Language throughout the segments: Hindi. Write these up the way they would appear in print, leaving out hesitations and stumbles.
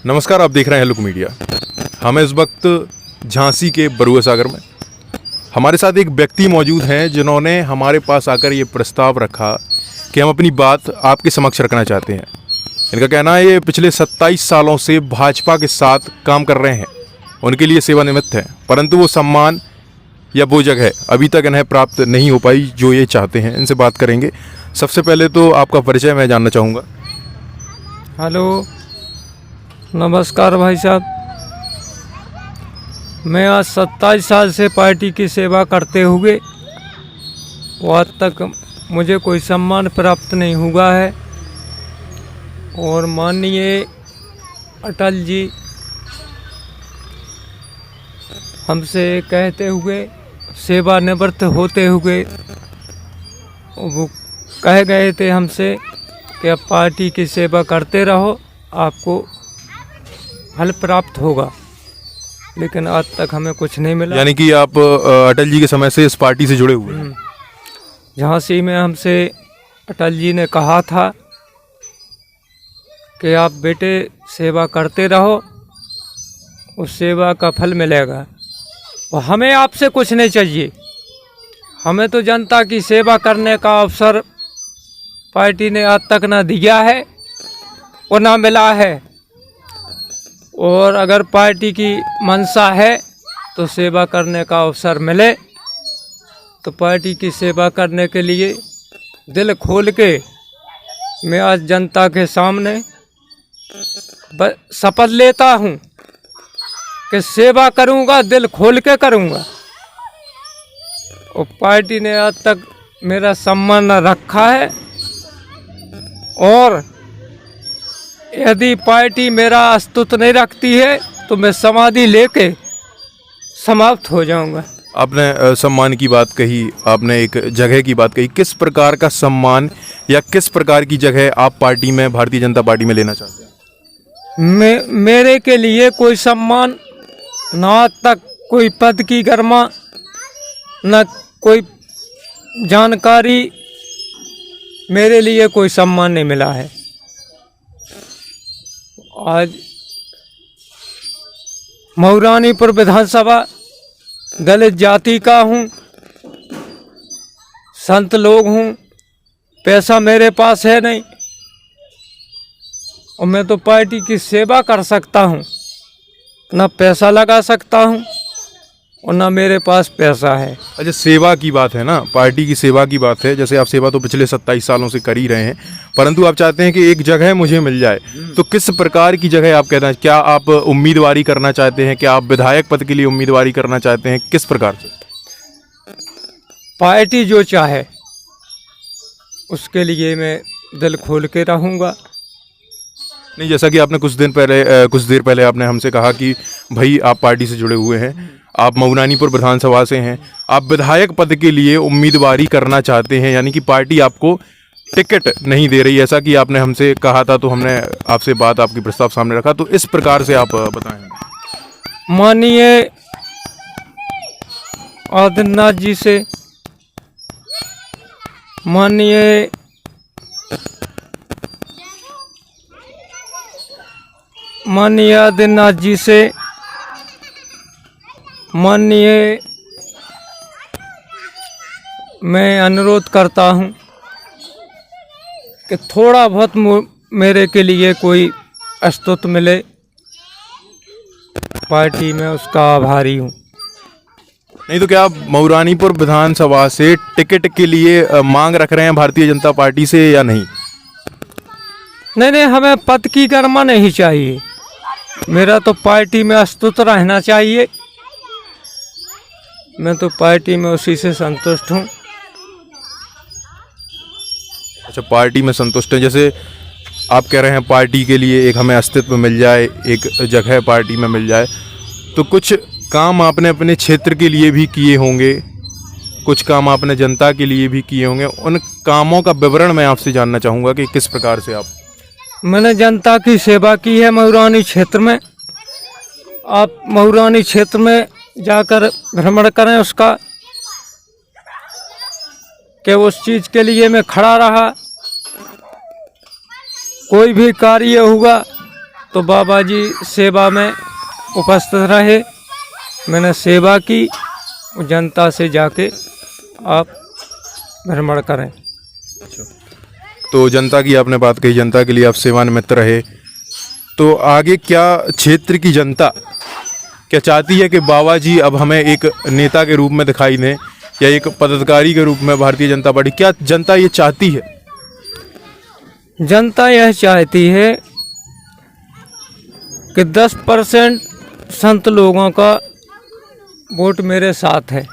नमस्कार, आप देख रहे हैं लुक मीडिया। हम इस वक्त झांसी के बरुआ सागर में, हमारे साथ एक व्यक्ति मौजूद हैं जिन्होंने हमारे पास आकर ये प्रस्ताव रखा कि हम अपनी बात आपके समक्ष रखना चाहते हैं। इनका कहना है ये पिछले 27 सालों से भाजपा के साथ काम कर रहे हैं, उनके लिए सेवानिवृत्त हैं, परंतु वो सम्मान या वो जगह अभी तक इन्हें प्राप्त नहीं हो पाई जो ये चाहते हैं। इनसे बात करेंगे। सबसे पहले तो आपका परिचय मैं जानना चाहूँगा। हेलो, नमस्कार भाई साहब। मैं आज 27 साल से पार्टी की सेवा करते हुए आज तक मुझे कोई सम्मान प्राप्त नहीं हुआ है और माननीय अटल जी हमसे कहते हुए सेवानिवृत्त होते हुए वो कह गए थे हमसे कि अब पार्टी की सेवा करते रहो, आपको फल प्राप्त होगा, लेकिन आज तक हमें कुछ नहीं मिला। यानी कि आप अटल जी के समय से इस पार्टी से जुड़े हुए हैं। झांसी में हमसे अटल जी ने कहा था कि आप बेटे सेवा करते रहो, उस सेवा का फल मिलेगा और हमें आपसे कुछ नहीं चाहिए। हमें तो जनता की सेवा करने का अवसर पार्टी ने आज तक ना दिया है और ना मिला है, और अगर पार्टी की मंशा है तो सेवा करने का अवसर मिले तो पार्टी की सेवा करने के लिए दिल खोल के मैं आज जनता के सामने शपथ लेता हूँ कि सेवा करूँगा, दिल खोल के करूँगा। और पार्टी ने आज तक मेरा सम्मान रखा है और यदि पार्टी मेरा अस्तित्व नहीं रखती है तो मैं समाधि लेके समाप्त हो जाऊंगा। आपने सम्मान की बात कही, आपने एक जगह की बात कही। किस प्रकार का सम्मान या किस प्रकार की जगह आप पार्टी में, भारतीय जनता पार्टी में लेना चाहते हैं? मेरे के लिए कोई सम्मान ना आज तक, कोई पद की गरिमा, न कोई जानकारी, मेरे लिए कोई सम्मान नहीं मिला है। आज मऊरानीपुर विधानसभा दलित जाति का हूँ, संत लोग हूँ, पैसा मेरे पास है नहीं और मैं तो पार्टी की सेवा कर सकता हूँ, ना पैसा लगा सकता हूँ और ना मेरे पास पैसा है। अच्छा, सेवा की बात है ना, पार्टी की सेवा की बात है। जैसे आप सेवा तो पिछले 27 सालों से कर ही रहे हैं, परंतु आप चाहते हैं कि एक जगह मुझे मिल जाए, तो किस प्रकार की जगह आप कहते हैं? क्या आप उम्मीदवारी करना चाहते हैं? क्या आप विधायक पद के लिए उम्मीदवारी करना चाहते हैं? किस प्रकार से? पार्टी जो चाहे उसके लिए मैं दिल खोल के रहूँगा। नहीं, जैसा कि आपने कुछ देर पहले आपने हमसे कहा कि भाई आप पार्टी से जुड़े हुए हैं, आप मऊरानीपुर विधानसभा से हैं, आप विधायक पद के लिए उम्मीदवारी करना चाहते हैं, यानी कि पार्टी आपको टिकट नहीं दे रही, ऐसा कि आपने हमसे कहा था। तो हमने आपसे बात, आपकी प्रस्ताव सामने रखा, तो इस प्रकार से आप बताएं। माननीय आदित्यनाथ जी से, माननीय आदित्यनाथ जी से, माननीय मैं अनुरोध करता हूँ कि थोड़ा बहुत मेरे के लिए कोई अस्तित्व मिले पार्टी में, उसका आभारी हूँ। नहीं तो क्या आप मऊरानीपुर विधानसभा से टिकट के लिए मांग रख रहे हैं भारतीय जनता पार्टी से या नहीं? नहीं, हमें पद की गरिमा नहीं चाहिए, मेरा तो पार्टी में अस्तित्व रहना चाहिए। मैं तो पार्टी में उसी से संतुष्ट हूँ। अच्छा, पार्टी में संतुष्ट हैं। जैसे आप कह रहे हैं पार्टी के लिए एक हमें अस्तित्व मिल जाए, एक जगह पार्टी में मिल जाए, तो कुछ काम आपने अपने क्षेत्र के लिए भी किए होंगे, कुछ काम आपने जनता के लिए भी किए होंगे। उन कामों का विवरण मैं आपसे जानना चाहूँगा कि किस प्रकार से आप। मैंने जनता की सेवा की है मऊरानी क्षेत्र में। आप मऊरानी क्षेत्र में जाकर भ्रमण करें उसका, कि उस चीज़ के लिए मैं खड़ा रहा। कोई भी कार्य हुआ तो बाबा जी सेवा में उपस्थित रहे, मैंने सेवा की। जनता से जाके आप भ्रमण करें। तो जनता की आपने बात कही, जनता के लिए आप सेवानिवृत्त रहे, तो आगे क्या क्षेत्र की जनता क्या चाहती है कि बाबा जी अब हमें एक नेता के रूप में दिखाई दें या एक पदाधिकारी के रूप में भारतीय जनता पार्टी, क्या जनता ये चाहती है? जनता यह चाहती है कि 10% संत लोगों का वोट मेरे साथ है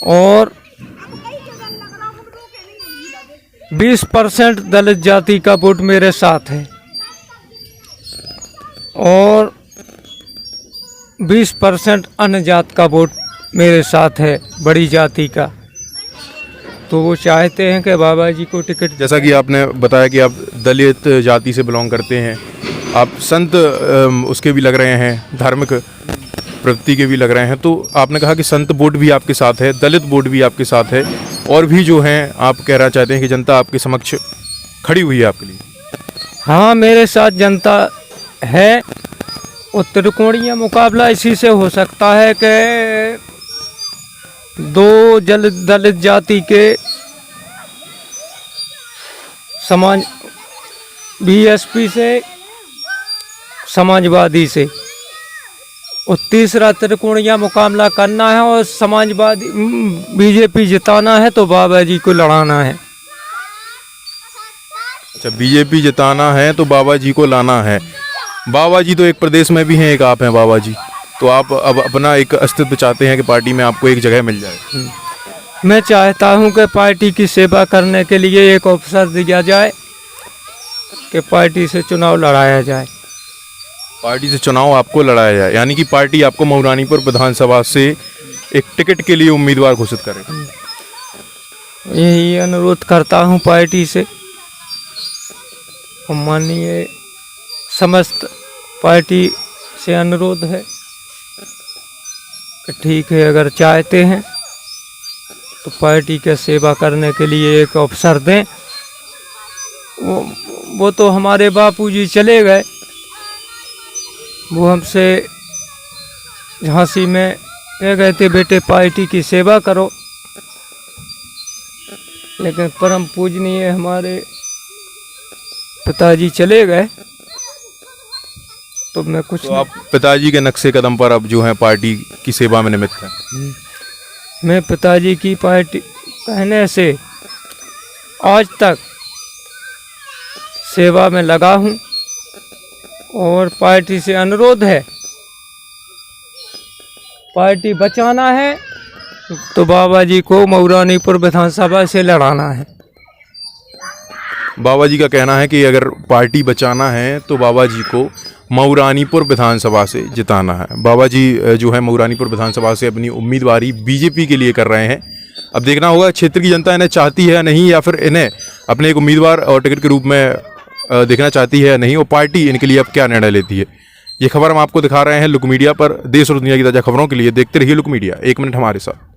और 20% दलित जाति का वोट मेरे साथ है और 20% अन्य जात का वोट मेरे साथ है, बड़ी जाति का। तो वो चाहते हैं कि बाबा जी को टिकट। जैसा कि आपने बताया कि आप दलित जाति से बिलोंग करते हैं, आप संत उसके भी लग रहे हैं, धार्मिक प्रवृत्ति के भी लग रहे हैं, तो आपने कहा कि संत वोट भी आपके साथ है, दलित वोट भी आपके साथ है, और भी जो हैं आप कहना चाहते हैं कि जनता आपके समक्ष खड़ी हुई है आपके लिए? हाँ, मेरे साथ जनता है। और त्रिकोणीय मुकाबला इसी से हो सकता है कि दो दलित जाति के समाज बीएसपी से, समाजवादी से, और तीसरा त्रिकोणीय मुकाबला करना है और समाजवादी बीजेपी जिताना है तो बाबा जी को लड़ाना है। अच्छा, बीजेपी जिताना है तो बाबा जी को लाना है। बाबा जी तो एक प्रदेश में भी हैं, एक आप हैं बाबा जी, तो आप अब अपना एक अस्तित्व चाहते हैं कि पार्टी में आपको एक जगह मिल जाए। मैं चाहता हूं कि पार्टी की सेवा करने के लिए एक अवसर दिया जाए कि पार्टी से चुनाव लड़ाया जाए। पार्टी से चुनाव आपको लड़ाया जाए, यानी कि पार्टी आपको मऊरानीपुर विधानसभा से एक टिकट के लिए उम्मीदवार घोषित करे। यही अनुरोध करता हूं पार्टी से। माननीय समस्त पार्टी से अनुरोध है कि ठीक है, अगर चाहते हैं तो पार्टी के सेवा करने के लिए एक अवसर दें। वो तो हमारे बापूजी चले गए, वो हमसे झांसी में कह गए थे बेटे पार्टी की सेवा करो, लेकिन परम पूजनीय हमारे पिताजी चले गए तो मैं कुछ तो आप पिताजी के नक्शे कदम पर अब जो है पार्टी की सेवा में निमित्त हैं। मैं पिताजी की पार्टी कहने से आज तक सेवा में लगा हूं और पार्टी से अनुरोध है, पार्टी बचाना है तो बाबा जी को मऊरानीपुर विधानसभा से लड़ाना है। बाबा जी का कहना है कि अगर पार्टी बचाना है तो बाबा जी को मऊरानीपुर विधानसभा से जिताना है। बाबा जी जो है मऊरानीपुर विधानसभा से अपनी उम्मीदवारी बीजेपी के लिए कर रहे हैं। अब देखना होगा क्षेत्र की जनता इन्हें चाहती है या नहीं, या फिर इन्हें अपने एक उम्मीदवार और टिकट के रूप में देखना चाहती है या नहीं, और पार्टी इनके लिए अब क्या निर्णय लेती है। ये खबर हम आपको दिखा रहे हैं लुक मीडिया पर। देश और दुनिया की ताज़ा खबरों के लिए देखते रहिए लुक मीडिया। 1 मिनट हमारे साथ।